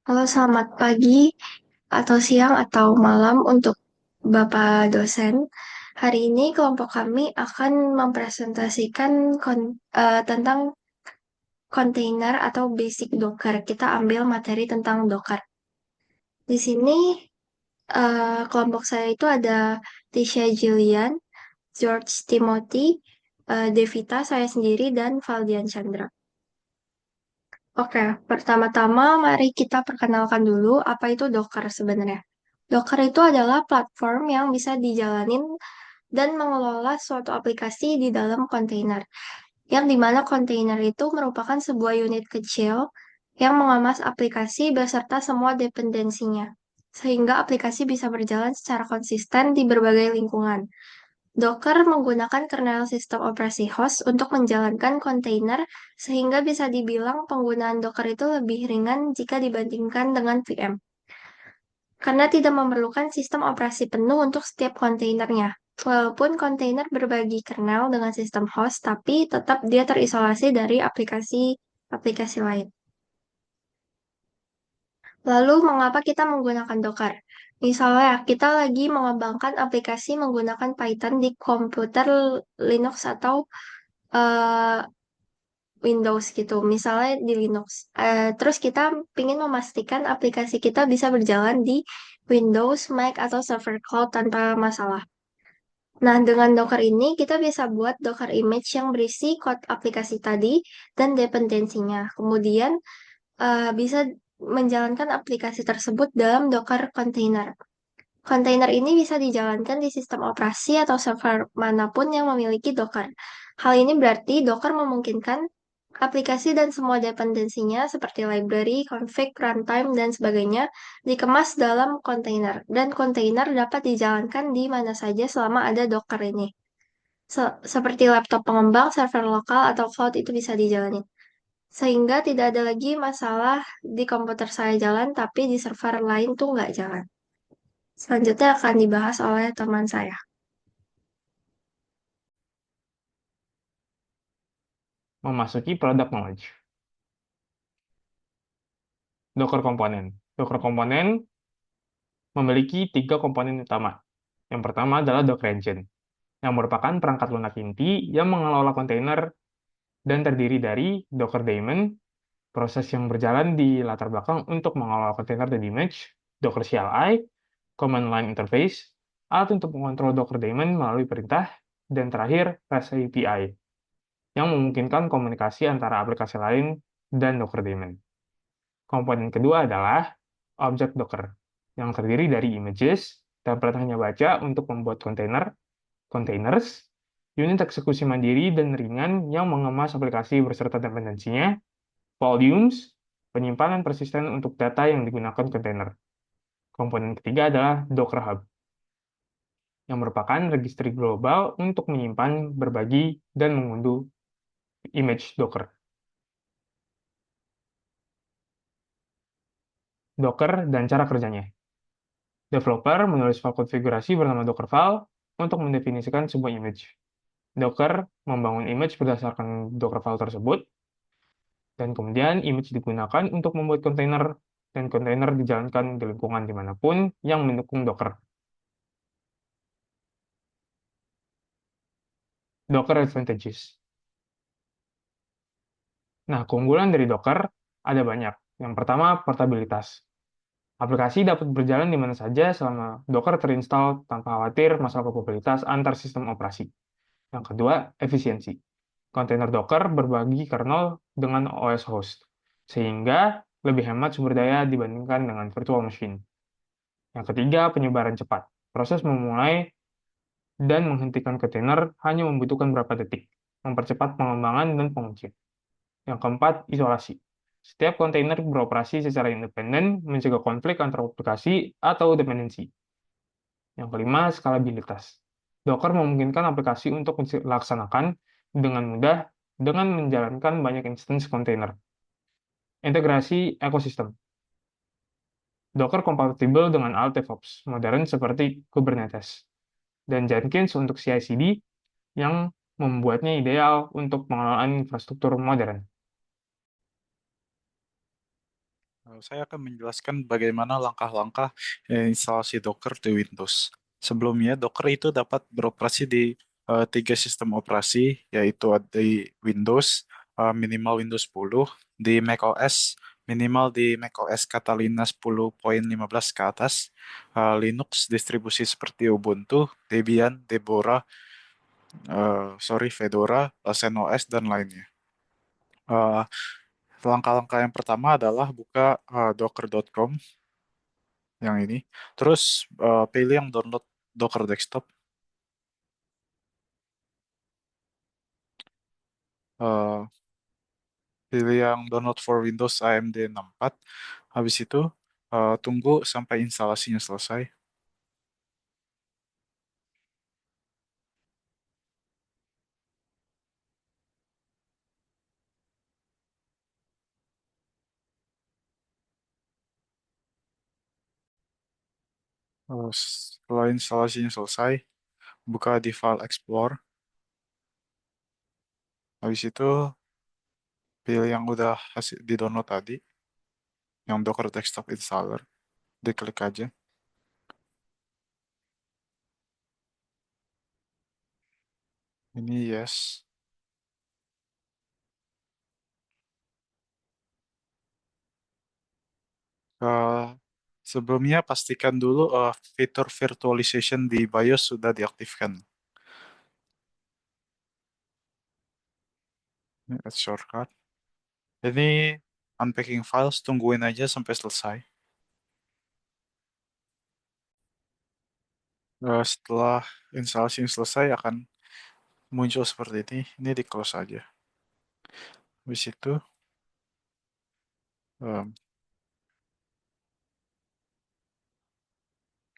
Halo, selamat pagi atau siang atau malam untuk Bapak dosen. Hari ini kelompok kami akan mempresentasikan tentang kontainer atau basic Docker. Kita ambil materi tentang Docker. Di sini kelompok saya itu ada Tisha Jillian, George Timothy, Devita, saya sendiri, dan Valdian Chandra. Oke, pertama-tama mari kita perkenalkan dulu apa itu Docker sebenarnya. Docker itu adalah platform yang bisa dijalanin dan mengelola suatu aplikasi di dalam kontainer, yang dimana kontainer itu merupakan sebuah unit kecil yang mengemas aplikasi beserta semua dependensinya, sehingga aplikasi bisa berjalan secara konsisten di berbagai lingkungan. Docker menggunakan kernel sistem operasi host untuk menjalankan kontainer, sehingga bisa dibilang penggunaan Docker itu lebih ringan jika dibandingkan dengan VM, karena tidak memerlukan sistem operasi penuh untuk setiap kontainernya. Walaupun kontainer berbagi kernel dengan sistem host, tapi tetap dia terisolasi dari aplikasi lain. Lalu, mengapa kita menggunakan Docker? Misalnya, kita lagi mengembangkan aplikasi menggunakan Python di komputer Linux atau eh, Windows gitu, misalnya di Linux. Terus kita ingin memastikan aplikasi kita bisa berjalan di Windows, Mac, atau server cloud tanpa masalah. Nah, dengan Docker ini kita bisa buat Docker image yang berisi kode aplikasi tadi dan dependensinya. Kemudian bisa menjalankan aplikasi tersebut dalam Docker container. Kontainer ini bisa dijalankan di sistem operasi atau server manapun yang memiliki Docker. Hal ini berarti Docker memungkinkan aplikasi dan semua dependensinya seperti library, config, runtime, dan sebagainya dikemas dalam kontainer. Dan kontainer dapat dijalankan di mana saja selama ada Docker ini. Seperti laptop pengembang, server lokal, atau cloud itu bisa dijalani. Sehingga tidak ada lagi masalah di komputer saya jalan, tapi di server lain tuh nggak jalan. Selanjutnya akan dibahas oleh teman saya. Memasuki product knowledge. Docker komponen. Docker komponen memiliki tiga komponen utama. Yang pertama adalah Docker Engine, yang merupakan perangkat lunak inti yang mengelola kontainer dan terdiri dari Docker daemon, proses yang berjalan di latar belakang untuk mengelola kontainer dan image, Docker CLI, command line interface, alat untuk mengontrol Docker daemon melalui perintah, dan terakhir REST API, yang memungkinkan komunikasi antara aplikasi lain dan Docker daemon. Komponen kedua adalah objek Docker, yang terdiri dari images, template hanya baca untuk membuat kontainer, containers, unit eksekusi mandiri dan ringan yang mengemas aplikasi beserta dependensinya, volumes, penyimpanan persisten untuk data yang digunakan kontainer. Komponen ketiga adalah Docker Hub, yang merupakan registry global untuk menyimpan, berbagi, dan mengunduh image Docker. Docker dan cara kerjanya. Developer menulis file konfigurasi bernama Dockerfile untuk mendefinisikan sebuah image. Docker membangun image berdasarkan Dockerfile tersebut, dan kemudian image digunakan untuk membuat kontainer, dan kontainer dijalankan di lingkungan dimanapun yang mendukung Docker. Docker Advantages. Nah, keunggulan dari Docker ada banyak. Yang pertama, portabilitas. Aplikasi dapat berjalan di mana saja selama Docker terinstall tanpa khawatir masalah kompatibilitas antar sistem operasi. Yang kedua, efisiensi. Kontainer Docker berbagi kernel dengan OS host, sehingga lebih hemat sumber daya dibandingkan dengan virtual machine. Yang ketiga, penyebaran cepat. Proses memulai dan menghentikan kontainer hanya membutuhkan beberapa detik, mempercepat pengembangan dan pengujian. Yang keempat, isolasi. Setiap kontainer beroperasi secara independen, mencegah konflik antara aplikasi atau dependensi. Yang kelima, skalabilitas. Docker memungkinkan aplikasi untuk dilaksanakan dengan mudah dengan menjalankan banyak instansi kontainer. Integrasi ekosistem. Docker kompatibel dengan alat DevOps modern seperti Kubernetes dan Jenkins untuk CI/CD yang membuatnya ideal untuk pengelolaan infrastruktur modern. Saya akan menjelaskan bagaimana langkah-langkah instalasi Docker di Windows. Sebelumnya, Docker itu dapat beroperasi di tiga sistem operasi, yaitu di Windows, minimal Windows 10, di macOS, minimal di macOS Catalina 10.15 ke atas, Linux, distribusi seperti Ubuntu, Debian, Fedora, CentOS, dan lainnya. Eh, Langkah-langkah yang pertama adalah buka docker.com yang ini. Terus pilih yang download Docker Desktop. Eh, Pilih yang download for Windows AMD 64. Habis itu tunggu sampai instalasinya selesai. Setelah instalasinya selesai, buka di File Explorer. Habis itu pilih yang udah hasil di download tadi, yang Docker Desktop Installer. Diklik aja. Ini yes. Eh, Sebelumnya pastikan dulu fitur virtualization di BIOS sudah diaktifkan. Ini add shortcut. Ini unpacking files, tungguin aja sampai selesai. Setelah instalasi selesai akan muncul seperti ini. Ini di close aja. Habis itu em,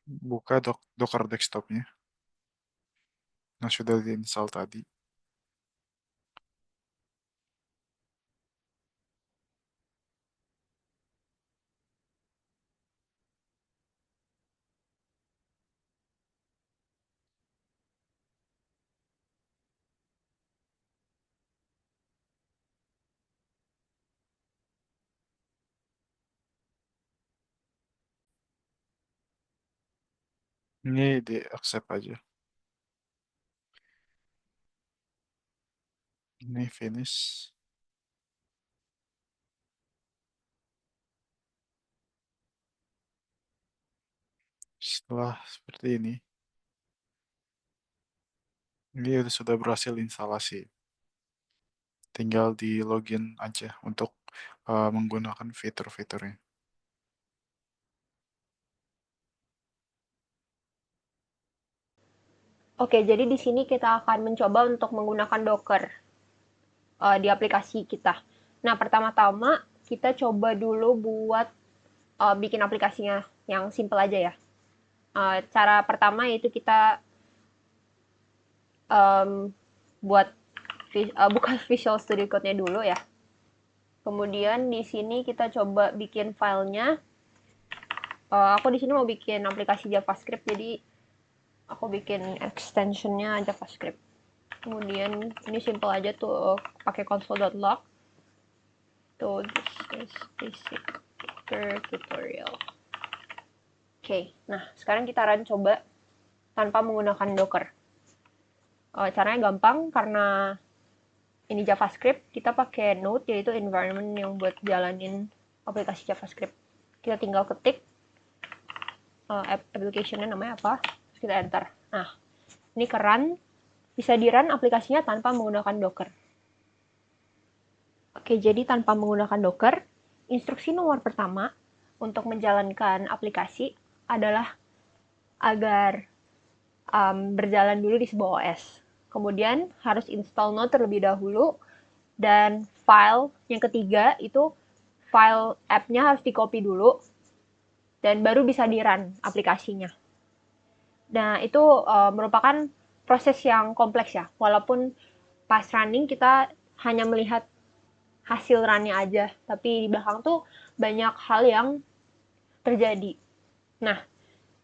buka Docker desktopnya yang sudah diinstal tadi. Ini di accept aja. Ini finish. Setelah seperti ini sudah berhasil instalasi. Tinggal di login aja untuk menggunakan fitur-fiturnya. Oke, jadi di sini kita akan mencoba untuk menggunakan Docker di aplikasi kita. Nah, pertama-tama kita coba dulu buat bikin aplikasinya yang simple aja ya. Cara pertama yaitu kita buat buka Visual Studio Code-nya dulu ya. Kemudian di sini kita coba bikin filenya. Aku di sini mau bikin aplikasi JavaScript, jadi aku bikin extensionnya JavaScript. Kemudian ini simple aja tuh, pakai console.log. So this is basic tutorial. Oke, nah sekarang kita run coba tanpa menggunakan Docker. Caranya gampang karena ini JavaScript, kita pakai Node yaitu environment yang buat jalanin aplikasi JavaScript. Kita tinggal ketik application-nya namanya apa, terus kita enter. Nah, ini ke run, bisa di run aplikasinya tanpa menggunakan Docker. Oke, jadi tanpa menggunakan Docker, instruksi nomor pertama untuk menjalankan aplikasi adalah agar berjalan dulu di sebuah OS. Kemudian harus install Node terlebih dahulu, dan file yang ketiga itu file app-nya harus di-copy dulu, dan baru bisa di-run aplikasinya. Nah, itu merupakan proses yang kompleks ya, walaupun pas running kita hanya melihat hasil runnya aja, tapi di belakang tuh banyak hal yang terjadi. Nah,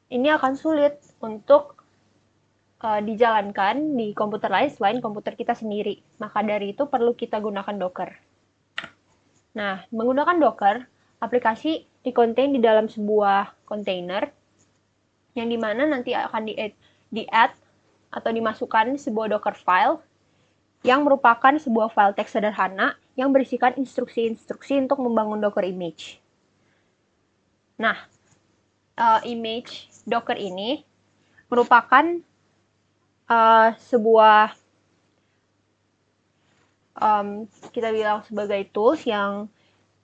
ini akan sulit untuk dijalankan di komputer lain selain komputer kita sendiri. Maka dari itu perlu kita gunakan Docker. Nah, menggunakan Docker aplikasi di-contain di dalam sebuah container yang dimana nanti akan di-add atau dimasukkan sebuah Docker file yang merupakan sebuah file teks sederhana yang berisikan instruksi-instruksi untuk membangun Docker image. Nah, image Docker ini merupakan sebuah kita bilang sebagai tools yang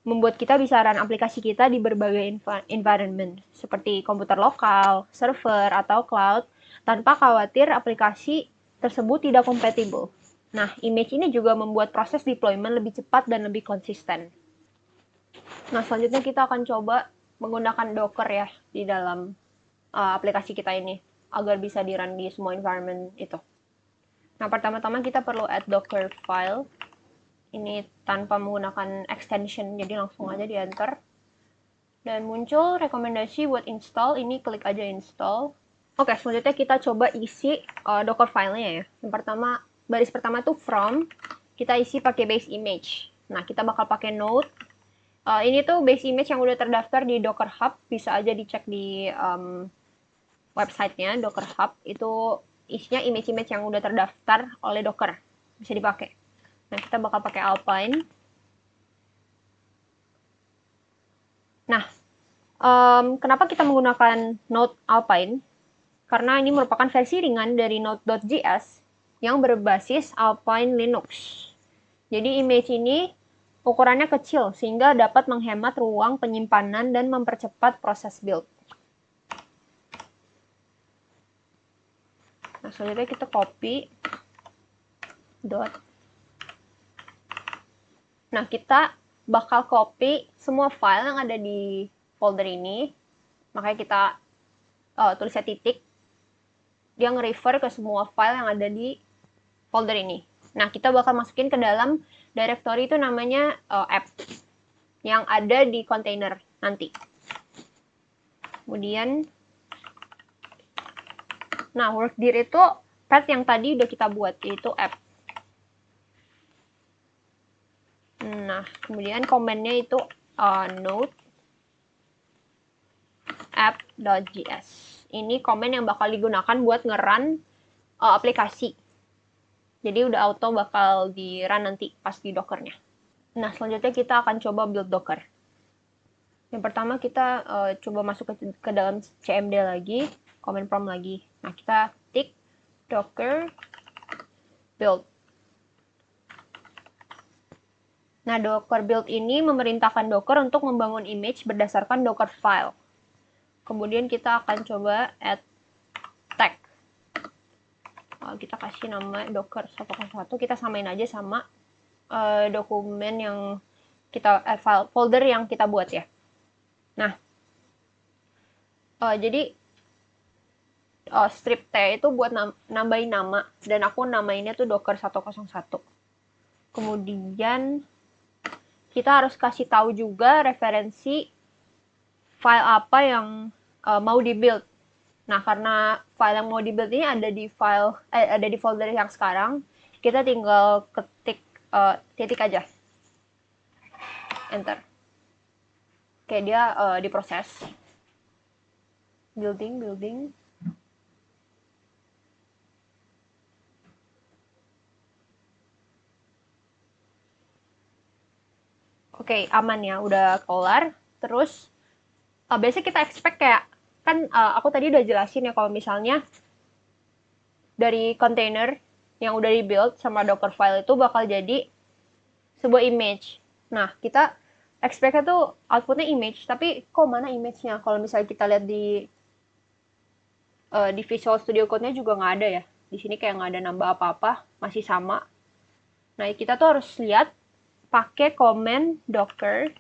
membuat kita bisa run aplikasi kita di berbagai environment seperti komputer lokal, server, atau cloud tanpa khawatir aplikasi tersebut tidak kompatibel. Nah, image ini juga membuat proses deployment lebih cepat dan lebih konsisten. Nah, selanjutnya kita akan coba menggunakan Docker ya di dalam aplikasi kita ini agar bisa di-run di semua environment itu. Nah, pertama-tama kita perlu add Docker file. Ini tanpa menggunakan extension, jadi langsung aja di enter. Dan muncul rekomendasi buat install, ini klik aja install. Oke, selanjutnya kita coba isi Docker file-nya ya. Yang pertama, baris pertama tuh from, kita isi pakai base image. Nah, kita bakal pakai node. Ini tuh base image yang udah terdaftar di Docker Hub, bisa aja dicek di websitenya Docker Hub. Itu isinya image-image yang udah terdaftar oleh Docker, bisa dipakai. Nah, kita bakal pakai Alpine. Nah, kenapa kita menggunakan Node Alpine? Karena ini merupakan versi ringan dari Node.js yang berbasis Alpine Linux. Jadi image ini ukurannya kecil sehingga dapat menghemat ruang penyimpanan dan mempercepat proses build. Nah, selanjutnya kita copy dot. Nah, kita bakal copy semua file yang ada di folder ini. Makanya kita tulisnya titik. Dia nge-refer ke semua file yang ada di folder ini. Nah, kita bakal masukin ke dalam directory itu namanya app yang ada di container nanti. Kemudian, nah, workdir itu path yang tadi udah kita buat, yaitu app. Nah, kemudian komennya itu node app.js. Ini komen yang bakal digunakan buat nge-run aplikasi. Jadi udah auto bakal di-run nanti pas di Dockernya. Nah, selanjutnya kita akan coba build Docker. Yang pertama kita coba masuk ke dalam cmd lagi, command prompt lagi. Nah, kita tik docker build. Nah, Docker build ini memerintahkan Docker untuk membangun image berdasarkan Docker file. Kemudian kita akan coba add tag. Kita kasih nama Docker 101, kita samain aja sama dokumen yang kita file folder yang kita buat ya. Nah, jadi strip T itu buat nambahin nama dan aku namainnya tuh Docker 101. Kemudian kita harus kasih tahu juga referensi file apa yang mau di-build. Nah, karena file yang mau di-build ini ada di folder yang sekarang, kita tinggal ketik titik aja. Enter. Oke, dia diproses. Building. Oke, aman ya, udah kelar. Terus, biasanya kita expect kayak, kan aku tadi udah jelasin ya kalau misalnya dari container yang udah di-build sama Docker file itu bakal jadi sebuah image. Nah, kita expect-nya tuh outputnya image, tapi kok mana image-nya? Kalau misalnya kita lihat di Visual Studio Code-nya juga nggak ada ya. Di sini kayak nggak ada nambah apa-apa, masih sama. Nah, kita tuh harus lihat pakai command docker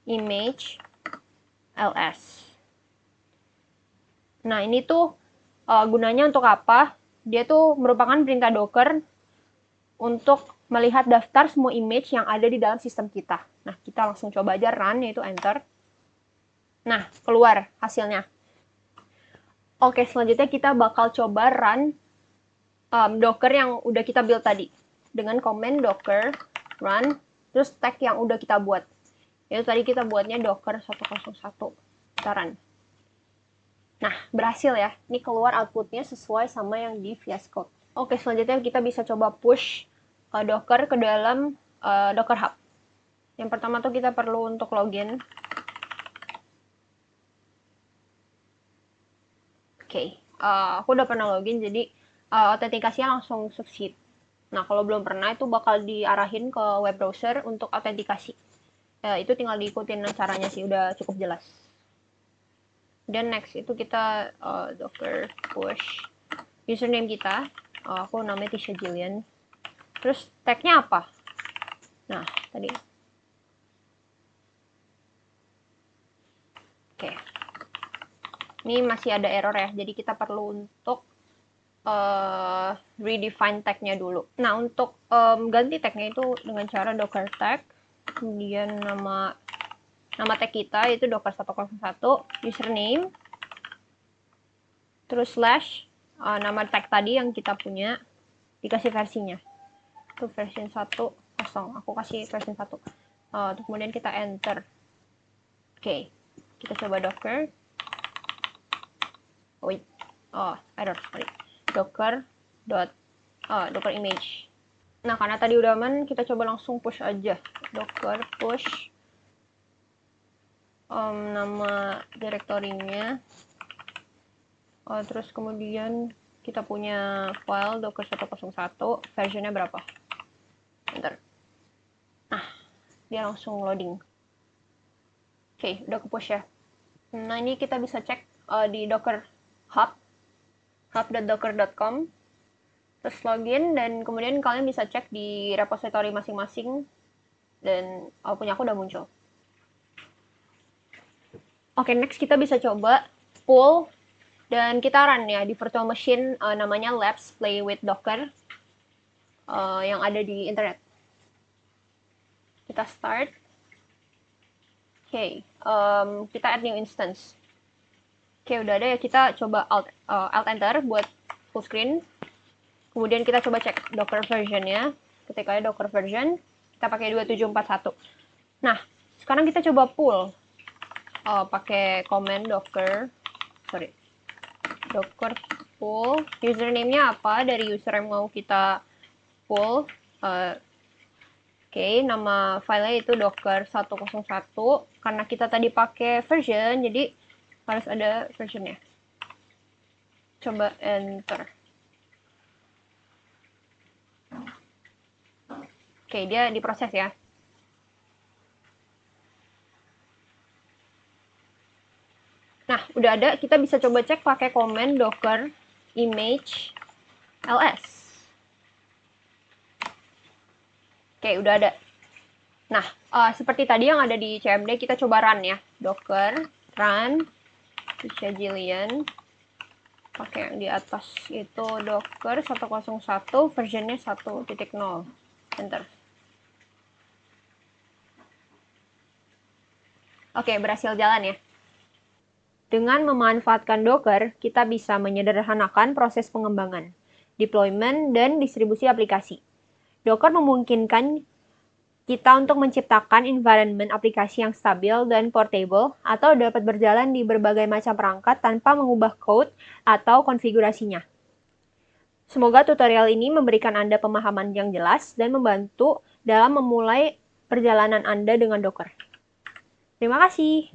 image ls. Nah, ini tuh gunanya untuk apa? Dia tuh merupakan perintah Docker untuk melihat daftar semua image yang ada di dalam sistem kita. Nah, kita langsung coba aja run, yaitu enter. Nah, keluar hasilnya. Oke, selanjutnya kita bakal coba run Docker yang udah kita build tadi. Dengan command docker run, terus tag yang udah kita buat. Itu tadi kita buatnya Docker 101. Kita run. Nah, berhasil ya. Ini keluar outputnya sesuai sama yang di VS Code. Oke, selanjutnya kita bisa coba push Docker ke dalam Docker Hub. Yang pertama tuh kita perlu untuk login. Oke, aku udah pernah login, jadi autentikasinya langsung succeed. Nah, kalau belum pernah itu bakal diarahin ke web browser untuk autentikasi. Itu tinggal diikutin caranya sih, udah cukup jelas. Dan next itu kita docker push username kita. Aku namanya Tisha Jillian. Terus tag-nya apa? Nah, tadi. Oke. Ini masih ada error ya, jadi kita perlu untuk redefine tag-nya dulu. Nah, untuk ganti tag-nya itu dengan cara docker tag, kemudian nama tag kita itu docker 101, username, terus slash, nama tag tadi yang kita punya, dikasih versinya. Itu version 1.0, aku kasih version 1. Kemudian kita enter. Oke, kita coba docker. Wait, error, sorry. Docker image. Nah, karena tadi udah aman, kita coba langsung push aja. Docker push nama direktorinya. Terus kemudian kita punya file docker 101, versionnya berapa? Bentar. Nah, dia langsung loading. Oke, udah ke push ya. Nah, ini kita bisa cek di Docker Hub, hub.docker.com, terus login, dan kemudian kalian bisa cek di repository masing-masing, dan punya aku udah muncul. Oke, next kita bisa coba pull, dan kita run ya di virtual machine namanya Labs Play with Docker yang ada di internet. Kita start. Oke, kita add new instance. Oke, udah ada ya, kita coba alt enter buat full screen. Kemudian kita coba cek Docker versionnya. Ketika ada Docker version, kita pakai 2741. Nah, sekarang kita coba pull. Pakai command docker pull. Username-nya apa dari user yang mau kita pull. Oke, nama filenya itu docker 101. Karena kita tadi pakai version, jadi harus ada versionnya. Coba enter. Oke, dia diproses ya. Nah, udah ada. Kita bisa coba cek pakai command docker image ls. Oke, udah ada. Nah, seperti tadi yang ada di CMD, kita coba run ya. Docker run Tisha Jillian. Pakai yang di atas itu docker 101, versionnya 1.0. Enter. Oke, berhasil jalan ya. Dengan memanfaatkan Docker, kita bisa menyederhanakan proses pengembangan, deployment, dan distribusi aplikasi. Docker memungkinkan kita untuk menciptakan environment aplikasi yang stabil dan portable atau dapat berjalan di berbagai macam perangkat tanpa mengubah code atau konfigurasinya. Semoga tutorial ini memberikan Anda pemahaman yang jelas dan membantu dalam memulai perjalanan Anda dengan Docker. Terima kasih.